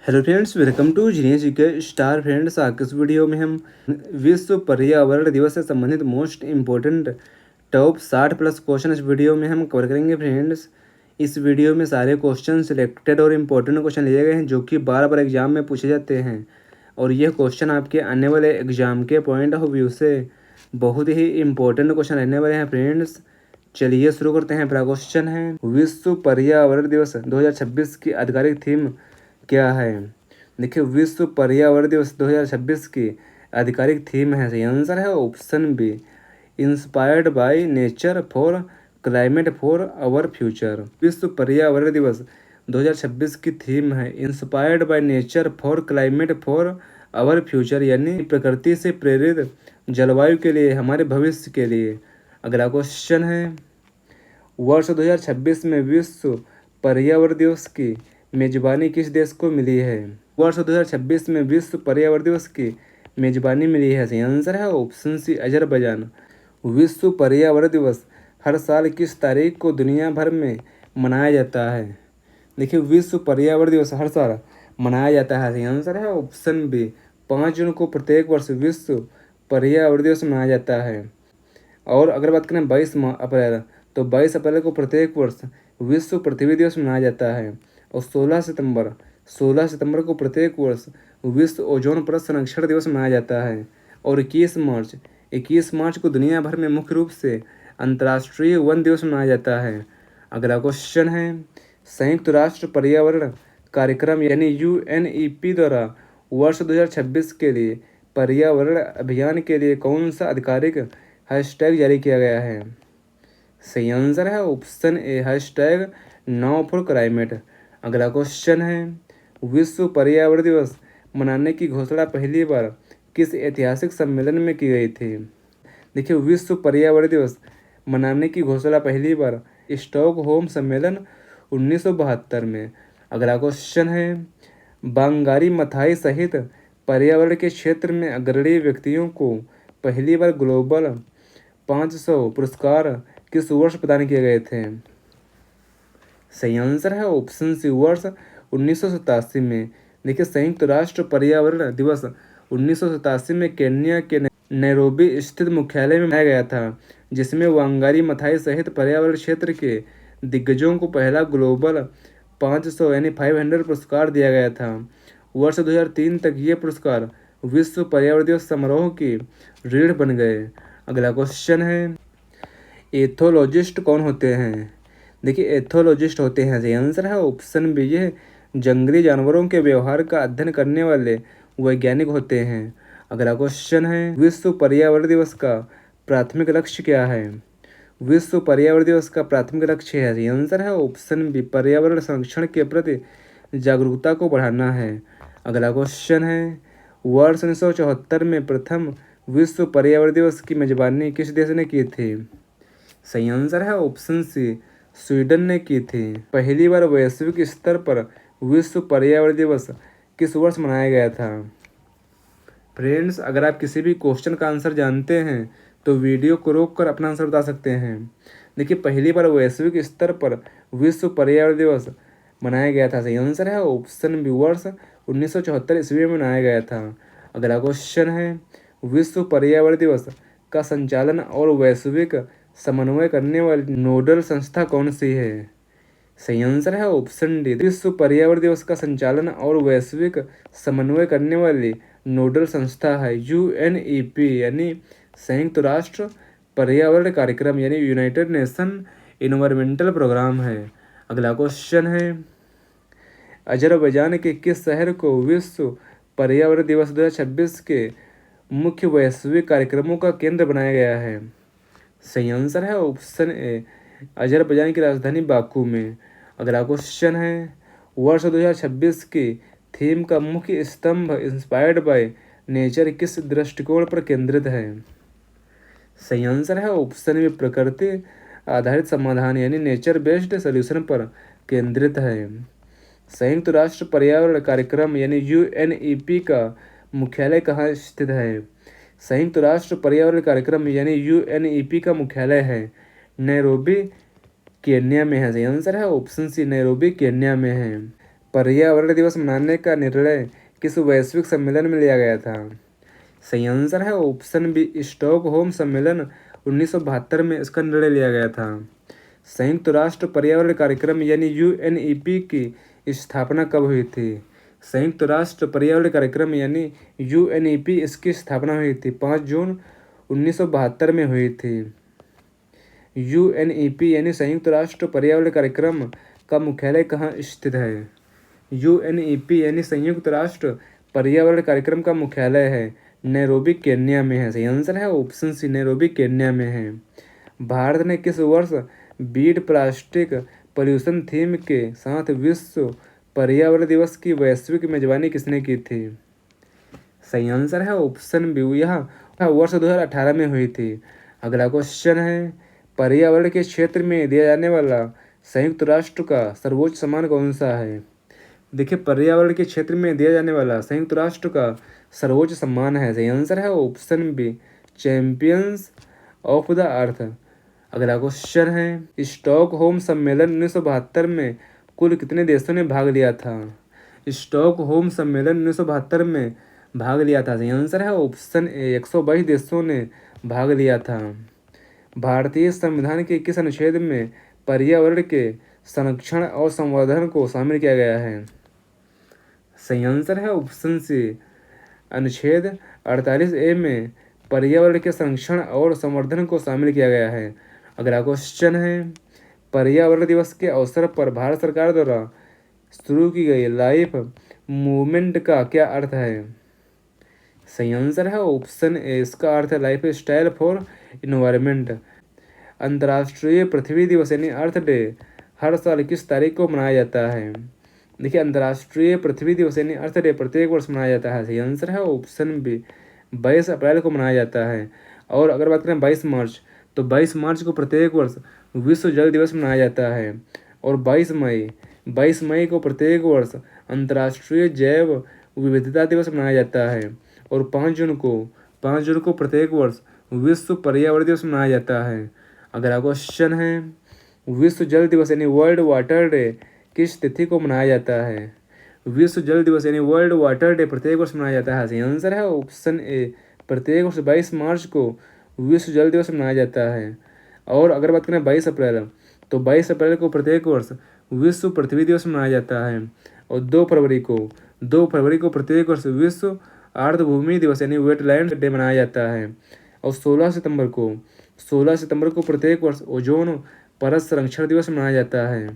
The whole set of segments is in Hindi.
Hello friends, welcome to genius के स्टार फ्रेंड्स। आज के इस वीडियो में हम विश्व पर्यावरण दिवस से संबंधित most important top 60 plus question इस वीडियो में हम कवर करेंगे फ्रेंड्स। इस वीडियो में सारे क्वेश्चन सिलेक्टेड और इम्पोर्टेंट क्वेश्चन लिए गए हैं जो कि बार बार एग्जाम में पूछे जाते हैं और यह क्वेश्चन आपके आने वाले एग्जाम के पॉइंट ऑफ व्यू से बहुत ही इम्पोर्टेंट क्वेश्चन रहने वाले हैं फ्रेंड्स। चलिए शुरू करते हैं। पहला क्वेश्चन है, विश्व पर्यावरण दिवस 2026 की आधिकारिक थीम क्या है? देखिए, विश्व पर्यावरण दिवस 2026 की आधिकारिक थीम है, सही आंसर है option B, inspired by nature for climate for our future. विश्व पर्यावरण दिवस 2026 की थीम है inspired by nature for climate for our future, यानी प्रकृति से प्रेरित जलवायु के लिए, हमारे भविष्य के लिए। अगला क्वेश्चन है, वर्ष 2026 में विश्व पर्यावरण दिवस की मेजबानी किस देश को मिली है? वर्ष 2026 में विश्व पर्यावरण दिवस की मेजबानी मिली है, सही आंसर है ऑप्शन सी, अजरबैजान। विश्व पर्यावरण दिवस हर साल किस तारीख को दुनिया भर में मनाया जाता है? देखिए, विश्व पर्यावरण दिवस हर साल मनाया जाता है, सही आंसर है ऑप्शन बी, 5 जून को प्रत्येक वर्ष विश्व पर्यावरण दिवस मनाया जाता है। और अगर बात करें 22 अप्रैल, तो 22 अप्रैल को प्रत्येक वर्ष विश्व पृथ्वी दिवस मनाया जाता है। और 16 सितंबर को प्रत्येक वर्ष विश्व ओजोन परत संरक्षण दिवस मनाया जाता है। और 21 मार्च को दुनिया भर में मुख्य रूप से अंतर्राष्ट्रीय वन दिवस मनाया जाता है। अगला क्वेश्चन है, संयुक्त राष्ट्र पर्यावरण कार्यक्रम यानी UNEP द्वारा वर्ष 2026 के लिए पर्यावरण अभियान के लिए कौन सा आधिकारिक हैशटैग जारी किया गया है? सही आंसर है option A, hashtag now for climate. अगला क्वेश्चन है, विश्व पर्यावरण दिवस मनाने की घोषणा पहली बार किस ऐतिहासिक सम्मेलन में की गई थी? देखिए, विश्व पर्यावरण दिवस मनाने की घोषणा पहली बार स्टॉकहोम सम्मेलन 1972 में। अगला क्वेश्चन है, बंगारी मथाई सहित पर्यावरण के क्षेत्र में अग्रणी व्यक्तियों को पहली बार ग्लोबल 500 पुरस्कार किस वर्ष प्रदान किए गए थे? सही आंसर है ऑप्शन सी, वर्ष 1987 में। देखिए, संयुक्त राष्ट्र पर्यावरण दिवस 1987 में केन्या के नैरोबी स्थित मुख्यालय में मनाया गया था, जिसमें वांगारी मथाई सहित पर्यावरण क्षेत्र के दिग्गजों को पहला ग्लोबल 500 यानी 500 पुरस्कार दिया गया था। वर्ष 2003 तक ये पुरस्कार विश्व पर्यावरण दिवस समारोह की रीढ़ बन गए। अगला क्वेश्चन है, एथोलॉजिस्ट कौन होते हैं? देखिए, एथोलॉजिस्ट होते हैं, सही आंसर है ऑप्शन बी, ये जंगली जानवरों के व्यवहार का अध्ययन करने वाले वैज्ञानिक होते हैं। अगला क्वेश्चन है, विश्व पर्यावरण दिवस का प्राथमिक लक्ष्य क्या है? विश्व पर्यावरण दिवस का प्राथमिक लक्ष्य है, सही आंसर है ऑप्शन बी, पर्यावरण संरक्षण के प्रति जागरूकता को बढ़ाना है। अगला क्वेश्चन है, वर्ष 1974 में प्रथम विश्व पर्यावरण दिवस की मेजबानी किस देश ने की थी? सही आंसर है ऑप्शन सी, स्वीडन ने की थी। पहली बार वैश्विक स्तर पर विश्व पर्यावरण दिवस किस वर्ष मनाया गया था? फ्रेंड्स, अगर आप किसी भी क्वेश्चन का आंसर जानते हैं तो वीडियो को रोककर अपना आंसर बता सकते हैं। देखिए, पहली बार वैश्विक स्तर पर विश्व पर्यावरण दिवस मनाया गया था, सही आंसर है ऑप्शन बी, वर्ष 1974 ईस्वी में मनाया गया था। अगला क्वेश्चन है, विश्व पर्यावरण दिवस का संचालन और वैश्विक समन्वय करने वाली नोडल संस्था कौन सी है? सही आंसर है ऑप्शन डी, विश्व पर्यावरण दिवस का संचालन और वैश्विक समन्वय करने वाली नोडल संस्था है UNEP यानी संयुक्त राष्ट्र पर्यावरण कार्यक्रम यानी यूनाइटेड नेशन इन्वायरमेंटल प्रोग्राम है। अगला क्वेश्चन है, अजरबैजान के किस शहर को विश्व पर्यावरण दिवस 2026 के मुख्य वैश्विक कार्यक्रमों का केंद्र बनाया गया है? सही आंसर है ऑप्शन ए, अजरबैजान की राजधानी बाकू में। अगला क्वेश्चन है, वर्ष 2026 की थीम का मुख्य स्तंभ इंस्पायर्ड बाय नेचर किस दृष्टिकोण पर केंद्रित है? सही आंसर है ऑप्शन में, प्रकृति आधारित समाधान यानी नेचर बेस्ड सोल्यूशन पर केंद्रित है। संयुक्त राष्ट्र पर्यावरण कार्यक्रम यानी UNEP का मुख्यालय कहाँ स्थित है? संयुक्त राष्ट्र पर्यावरण कार्यक्रम यानी UNEP का मुख्यालय है नैरोबी केन्या में है, सही आंसर है ऑप्शन सी, नैरोबी केन्या में है। पर्यावरण दिवस मनाने का निर्णय किस वैश्विक सम्मेलन में लिया गया था? सही आंसर है ऑप्शन बी, स्टॉकहोम सम्मेलन 1972 में इसका निर्णय लिया गया था। संयुक्त राष्ट्र पर्यावरण कार्यक्रम यानी यूएनईपी की स्थापना कब हुई थी? संयुक्त राष्ट्र पर्यावरण कार्यक्रम यानी यूएनईपी इसकी स्थापना हुई थी 5 जून 1972 में हुई थी। यूएनईपी यानी संयुक्त राष्ट्र पर्यावरण कार्यक्रम का मुख्यालय कहाँ स्थित है? यूएनईपी यानी संयुक्त राष्ट्र पर्यावरण कार्यक्रम का मुख्यालय है नैरोबी केन्या में है। सही आंसर है ऑप्शन सी, नैरोबी केन्या में है। भारत ने किस वर्ष बीट प्लास्टिक पॉल्यूशन थीम के साथ विश्व पर्यावरण दिवस की वैश्विक मेजबानी किसने की थी? सही आंसर है ऑप्शन बी, यह वर्ष 2018 में हुई थी। अगला क्वेश्चन है, पर्यावरण के क्षेत्र में दिया जाने वाला संयुक्त राष्ट्र का सर्वोच्च सम्मान कौन सा है? देखिए, पर्यावरण के क्षेत्र में दिया जाने वाला संयुक्त राष्ट्र का सर्वोच्च सम्मान है। सही आंसर है option B, champions of the Earth. अगला क्वेश्चन है, स्टॉकहोम सम्मेलन 1972 में कुल कितने देशों ने भाग लिया था? स्टॉकहोम सम्मेलन 1972 में भाग लिया था। सही आंसर है ऑप्शन ए, 122 देशों ने भाग लिया था। भारतीय संविधान के किस अनुच्छेद में पर्यावरण के संरक्षण और संवर्धन को शामिल किया गया है? सही आंसर है ऑप्शन सी, अनुच्छेद 48A में पर्यावरण के संरक्षण और संवर्धन को शामिल किया गया है। अगला क्वेश्चन है, पर्यावरण दिवस के अवसर पर भारत सरकार द्वारा शुरू की गई लाइफ मूवमेंट का क्या अर्थ है? सही आंसर है ऑप्शन ए, इसका अर्थ है लाइफ स्टाइल फॉर इन्वायरमेंट। अंतर्राष्ट्रीय पृथ्वी दिवस यानी अर्थ डे हर साल किस तारीख को मनाया जाता है? देखिए, अंतर्राष्ट्रीय पृथ्वी दिवस यानी अर्थ डे प्रत्येक वर्ष मनाया जाता है। सही आंसर है ऑप्शन बी, 22 अप्रैल को मनाया जाता है। और अगर बात करें 22 मार्च, तो 22 मार्च को प्रत्येक वर्ष विश्व जल दिवस मनाया जाता है। और 22 मई को प्रत्येक वर्ष अंतर्राष्ट्रीय जैव विविधता दिवस मनाया जाता है। और 5 जून को प्रत्येक वर्ष विश्व पर्यावरण दिवस मनाया जाता है। अगला क्वेश्चन है, विश्व जल दिवस यानी वर्ल्ड वाटर डे किस तिथि को मनाया जाता है? विश्व जल दिवस यानी वर्ल्ड वाटर डे प्रत्येक वर्ष मनाया जाता है। सही आंसर है ऑप्शन ए, प्रत्येक वर्ष 22 मार्च को विश्व जल दिवस मनाया जाता है। और अगर बात करें 22 अप्रैल, तो 22 अप्रैल को प्रत्येक वर्ष विश्व पृथ्वी दिवस मनाया जाता है। और 2 फरवरी को प्रत्येक वर्ष विश्व आर्द्रभूमि दिवस यानी वेटलैंड डे मनाया जाता है। और 16 सितंबर को प्रत्येक वर्ष ओजोन परत संरक्षण दिवस मनाया जाता है।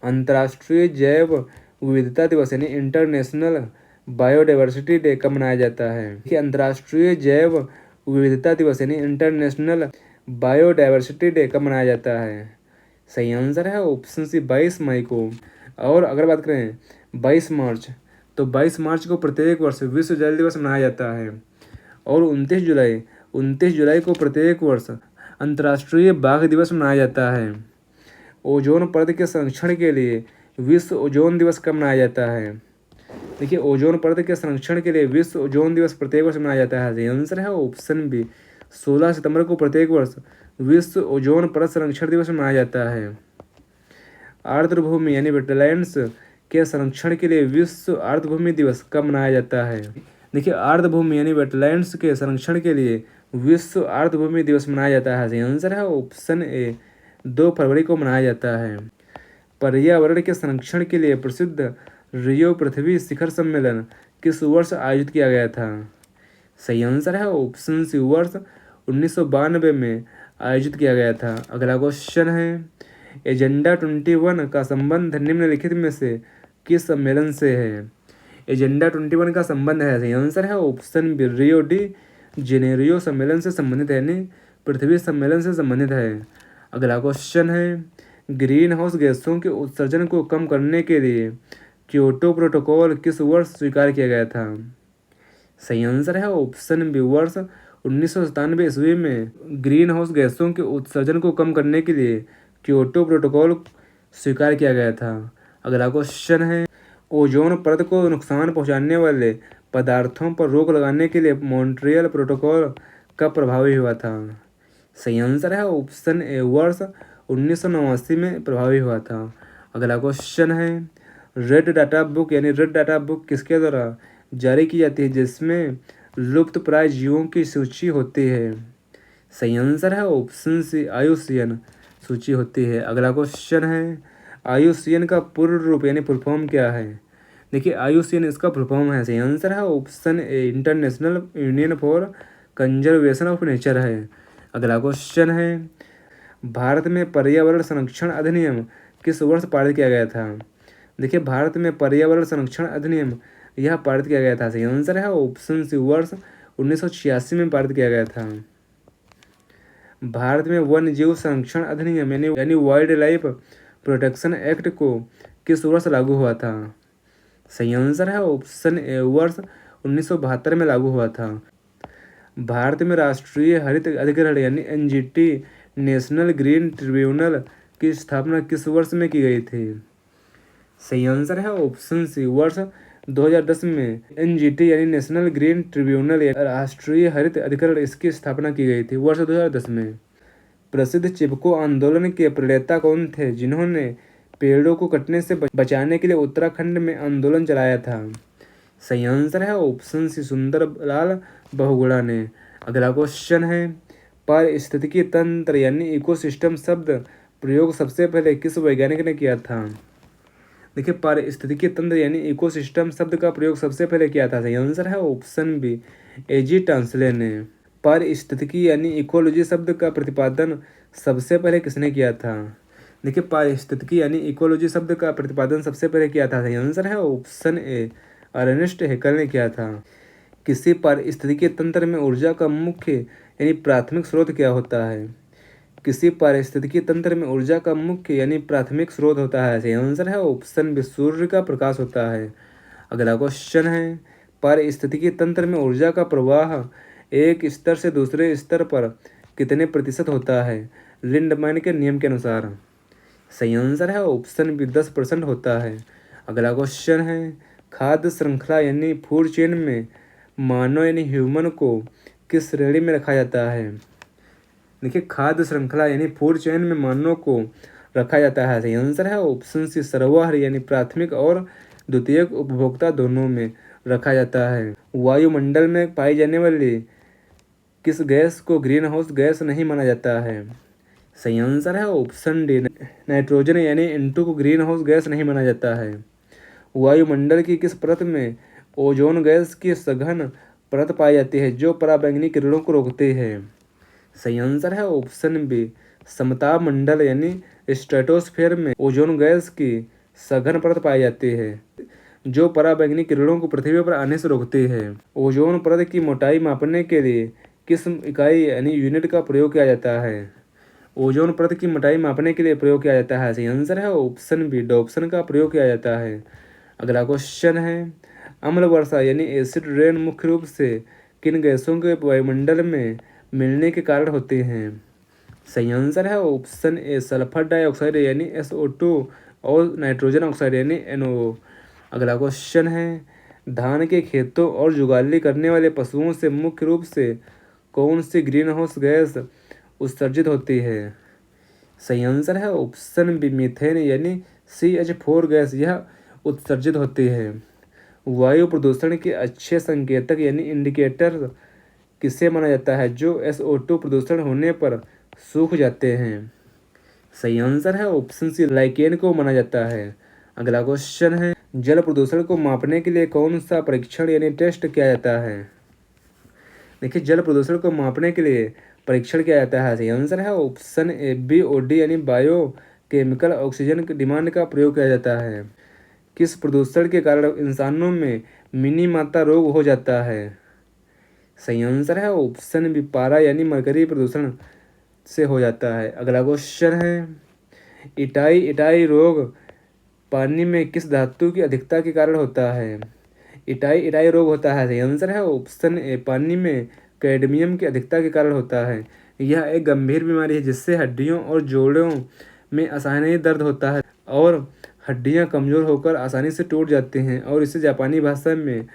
अंतर्राष्ट्रीय जैव विविधता दिवस यानी इंटरनेशनल बायोडाइवर्सिटी डे कब मनाया जाता है? कि अंतर्राष्ट्रीय जैव विविधता दिवस यानी इंटरनेशनल बायोडाइवर्सिटी डे कब मनाया जाता है? सही आंसर है ऑप्शन सी, 22 मई को। और अगर बात करें 22 मार्च, तो 22 मार्च को प्रत्येक वर्ष विश्व जल दिवस मनाया जाता है। और 29 जुलाई को प्रत्येक वर्ष अंतर्राष्ट्रीय बाघ दिवस मनाया जाता है। ओजोन परत के संरक्षण के लिए विश्व ओजोन दिवस कब मनाया जाता है? देखिए, ओजोन परत के संरक्षण के लिए विश्व ओजोन दिवस प्रत्येक वर्ष मनाया जाता है। आंसर है ऑप्शन बी, 16 सितंबर को प्रत्येक वर्ष विश्व ओजोन परत संरक्षण दिवस मनाया जाता है। आर्द्रभूमि यानी वेटलैंड्स के संरक्षण के लिए विश्व आर्द्रभूमि दिवस कब मनाया जाता है? देखिए, आर्द्रभूमि यानी वेटलैंड्स के संरक्षण के लिए विश्व आर्द्रभूमि दिवस मनाया जाता है। आंसर है ऑप्शन ए, 2 फरवरी को मनाया जाता है। पर्यावरण के संरक्षण के लिए प्रसिद्ध रियो पृथ्वी शिखर सम्मेलन किस वर्ष आयोजित किया गया था? सही आंसर है ऑप्शन सी, वर्ष 1992 में आयोजित किया गया था। अगला क्वेश्चन है, एजेंडा 21 का संबंध निम्नलिखित में से किस सम्मेलन से है? एजेंडा 21 का संबंध है, सही आंसर है option B, Rio de Janeiro सम्मेलन से संबंधित है, यानी पृथ्वी सम्मेलन से संबंधित है। अगला क्वेश्चन है, ग्रीन हाउस गैसों के उत्सर्जन को कम करने के लिए क्योटो प्रोटोकॉल किस वर्ष स्वीकार किया गया था? सही आंसर है ऑप्शन बी, वर्ष 1997 ईस्वी में ग्रीन हाउस गैसों के उत्सर्जन को कम करने के लिए क्योटो प्रोटोकॉल स्वीकार किया गया था। अगला क्वेश्चन है, ओजोन परत को नुकसान पहुंचाने वाले पदार्थों पर रोक लगाने के लिए मॉन्ट्रियल प्रोटोकॉल कब प्रभावी हुआ था? सही आंसर है ऑप्शन ए, वर्ष 1989 में प्रभावी हुआ था। अगला क्वेश्चन है, रेड डाटा बुक यानी रेड डाटा बुक किसके द्वारा जारी की जाती है, जिसमें लुप्त प्राय जीवों की सूची होती है? सही आंसर है ऑप्शन सी IUCN सूची होती है। अगला क्वेश्चन है IUCN का पूर्ण रूप यानी फुल फॉर्म क्या है? देखिए IUCN इसका फुल फॉर्म है, सही आंसर है option A international union for conservation of nature है। अगला क्वेश्चन है भारत में पर्यावरण संरक्षण अधिनियम किस वर्ष पारित किया गया था? देखिए भारत में पर्यावरण संरक्षण अधिनियम यह पारित किया गया था, सही आंसर है ऑप्शन सी वर्ष 1986 में पारित किया गया था। भारत में वन्य जीव संरक्षण अधिनियम यानी वाइल्ड लाइफ प्रोटेक्शन एक्ट को किस वर्ष लागू हुआ था? सही आंसर है ऑप्शन ए वर्ष 1972 में लागू हुआ था। भारत में राष्ट्रीय हरित अधिकरण यानी NGT नेशनल ग्रीन ट्रिब्यूनल की स्थापना किस वर्ष में की गई थी? सही आंसर है ऑप्शन सी वर्ष 2010 में NGT यानी नेशनल ग्रीन ट्रिब्यूनल राष्ट्रीय हरित अधिकरण इसकी स्थापना की गई थी वर्ष 2010 में। प्रसिद्ध चिपको आंदोलन के प्रणेता कौन थे, जिन्होंने पेड़ों को कटने से बचाने के लिए उत्तराखंड में आंदोलन चलाया था? सही आंसर है ऑप्शन सी सुंदरलाल बहुगुणा ने। अगला क्वेश्चन है पारिस्थितिकी तंत्र यानी इकोसिस्टम शब्द प्रयोग सबसे पहले किस वैज्ञानिक ने किया था? देखिए पारिस्थितिकी तंत्र यानी इकोसिस्टम शब्द का प्रयोग सबसे पहले किया था, सही आंसर है ऑप्शन बी AG टांसले ने। पारिस्थितिकी यानी इकोलॉजी शब्द का प्रतिपादन सबसे पहले किसने किया था? देखिए पारिस्थितिकी यानी इकोलॉजी शब्द का प्रतिपादन सबसे पहले किया था, सही आंसर है ऑप्शन ए अर्नेस्ट हैकेल ने किया था। किसी पारिस्थितिकी तंत्र में ऊर्जा का मुख्य यानी प्राथमिक स्रोत क्या होता है? किसी पारिस्थितिकी तंत्र में ऊर्जा का मुख्य यानी प्राथमिक स्रोत होता है, सही आंसर है ऑप्शन बी सूर्य का प्रकाश होता है। अगला क्वेश्चन है पारिस्थितिकी तंत्र में ऊर्जा का प्रवाह एक स्तर से दूसरे स्तर पर कितने प्रतिशत होता है लिंडमैन के नियम के अनुसार? सही आंसर है ऑप्शन बी 10% होता है। अगला क्वेश्चन है खाद्य श्रृंखला यानी फूड चेन में मानव यानी ह्यूमन को किस श्रेणी में रखा जाता है? देखिए खाद्य श्रृंखला यानी फूड चेन में मानव को रखा जाता है, सही आंसर है ऑप्शन सी सर्वाहारी यानी प्राथमिक और द्वितीयक उपभोक्ता दोनों में रखा जाता है। वायुमंडल में पाई जाने वाली किस गैस को ग्रीन हाउस गैस नहीं माना जाता है? सही आंसर है ऑप्शन डी नाइट्रोजन यानी N2 को ग्रीन हाउस गैस नहीं माना जाता है। वायुमंडल की किस परत में ओजोन गैस की सघन परत पाई जाती है जो पराबैंगनी किरणों को रोकती है? सही आंसर है ऑप्शन बी समताप मंडल यानी स्ट्रेटोस्फेयर में ओजोन गैस की सघन परत पाई जाती है जो पराबैंगनी किरणों को पृथ्वी पर आने से रोकती है। ओजोन परत की मोटाई मापने के लिए किस इकाई यानी यूनिट का प्रयोग किया जाता है? ओजोन परत की मोटाई मापने के लिए प्रयोग किया जाता है, सही आंसर है ऑप्शन बी डॉप्सन का प्रयोग किया जाता है। अगला क्वेश्चन है अम्ल वर्षा यानी एसिड रेन मुख्य रूप से किन गैसों के वायुमंडल में मिलने के कारण होते हैं? सही आंसर है ऑप्शन ए सल्फर डाइऑक्साइड यानी SO2 और नाइट्रोजन ऑक्साइड यानी NO। अगला क्वेश्चन है धान के खेतों और जुगाली करने वाले पशुओं से मुख्य रूप से कौन सी ग्रीन हाउस गैस उत्सर्जित होती है? सही आंसर है ऑप्शन बी मीथेन यानी CH4 गैस यह उत्सर्जित होती है। वायु प्रदूषण के अच्छे संकेतक यानी इंडिकेटर किसे माना जाता है जो SO2 प्रदूषण होने पर सूख जाते हैं? सही आंसर है ऑप्शन सी लाइकेन को माना जाता है। अगला क्वेश्चन है जल प्रदूषण को मापने के लिए कौन सा परीक्षण यानी टेस्ट किया जाता है? देखिए जल प्रदूषण को मापने के लिए परीक्षण किया जाता है, सही आंसर है ऑप्शन ए BOD यानी बायो केमिकल ऑक्सीजन डिमांड का प्रयोग किया जाता है। किस प्रदूषण के कारण इंसानों में मिनी माता रोग हो जाता है? सही आंसर है ऑप्शन बी पारा यानी मरकरी प्रदूषण से हो जाता है। अगला क्वेश्चन है इटाई रोग पानी में किस धातु की अधिकता के कारण होता है? इटाई रोग होता है, सही आंसर है ऑप्शन ए पानी में कैडमियम की अधिकता के कारण होता है। यह एक गंभीर बीमारी है जिससे हड्डियों और जोड़ों में आसानी दर्द होता है और हड्डियां कमज़ोर होकर आसानी से टूट जाती हैं और इसे जापानी भाषा में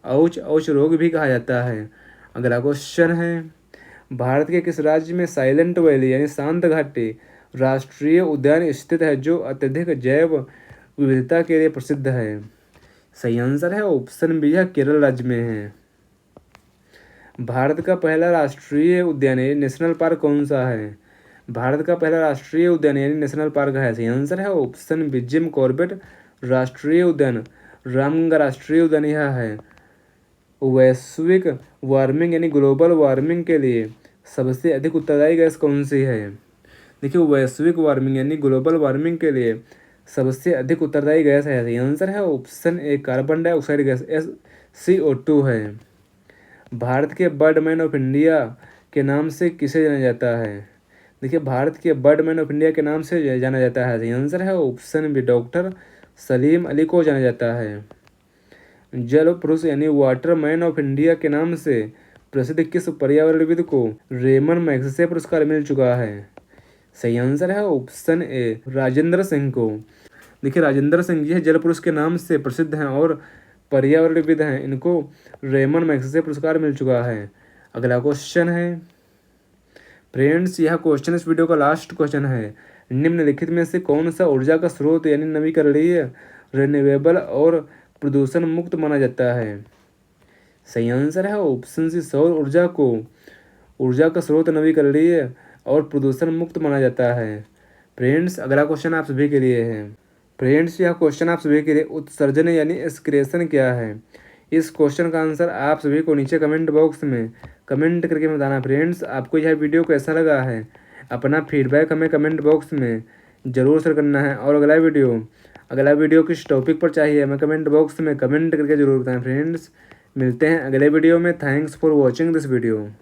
औच रोग भी कहा जाता है। अगला क्वेश्चन है भारत के किस राज्य में साइलेंट वैली यानी शांत घाटी राष्ट्रीय उद्यान स्थित है जो अत्यधिक जैव विविधता के लिए प्रसिद्ध है। सही आंसर है ऑप्शन बी, यह केरल राज्य में है। भारत का पहला राष्ट्रीय उद्यान यानी नेशनल पार्क कौन सा है? भारत का पहला राष्ट्रीय उद्यान यानी नेशनल पार्क है। सही आंसर है ऑप्शन बी, जिम कॉर्बेट राष्ट्रीय उद्यान, रामगंगा राष्ट्रीय उद्यान यह है। वैश्विक वार्मिंग यानी ग्लोबल वार्मिंग के लिए सबसे अधिक उत्तरदायी गैस कौन सी है? देखिए, वैश्विक वार्मिंग यानी ग्लोबल वार्मिंग के लिए सबसे अधिक उत्तरदायी गैस है। सही आंसर है option A, carbon dioxide gas CO2 है। भारत के बर्डमैन ऑफ इंडिया के नाम से किसे जाना जाता है? देखिए, भारत के बर्डमैन ऑफ इंडिया के नाम से जाना जाता है। सही आंसर है option B, doctor Salim Ali को जाना जाता है। जल पुरुष यानी वाटर मैन ऑफ इंडिया के नाम से प्रसिद्ध किस पर्यावरणविद को रेमन मैग्सेसे पुरस्कार मिल चुका है? सही आंसर है ऑप्शन ए, राजेंद्र सिंह को। देखिए, राजेंद्र सिंह जी जल पुरुष के नाम से प्रसिद्ध हैं और पर्यावरणविद हैं। इनको रेमन मैग्सेसे पुरस्कार मिल चुका है। अगला क्वेश्चन है फ्रेंड्स, यह क्वेश्चन इस वीडियो का लास्ट क्वेश्चन है। निम्नलिखित में से कौन सा ऊर्जा का स्रोत यानी नवीकरणीय, रिन्यूएबल और प्रदूषण मुक्त माना जाता है? सही आंसर है ऑप्शन सी, सौर ऊर्जा को ऊर्जा का स्रोत नवीकरणीय और प्रदूषण मुक्त माना जाता है। फ्रेंड्स, अगला क्वेश्चन आप सभी के लिए है। फ्रेंड्स, यह क्वेश्चन आप सभी के लिए उत्सर्जन यानी एक्सक्रेशन क्या है? इस क्वेश्चन का आंसर आप सभी को नीचे कमेंट बॉक्स में कमेंट करके बताना। फ्रेंड्स, आपको यह वीडियो कैसा लगा है अपना फीडबैक हमें कमेंट बॉक्स में ज़रूर शेयर करना है। और अगला वीडियो किस टॉपिक पर चाहिए हमें कमेंट बॉक्स में कमेंट करके ज़रूर बताएं। फ्रेंड्स, मिलते हैं अगले वीडियो में। Thanks for watching this video.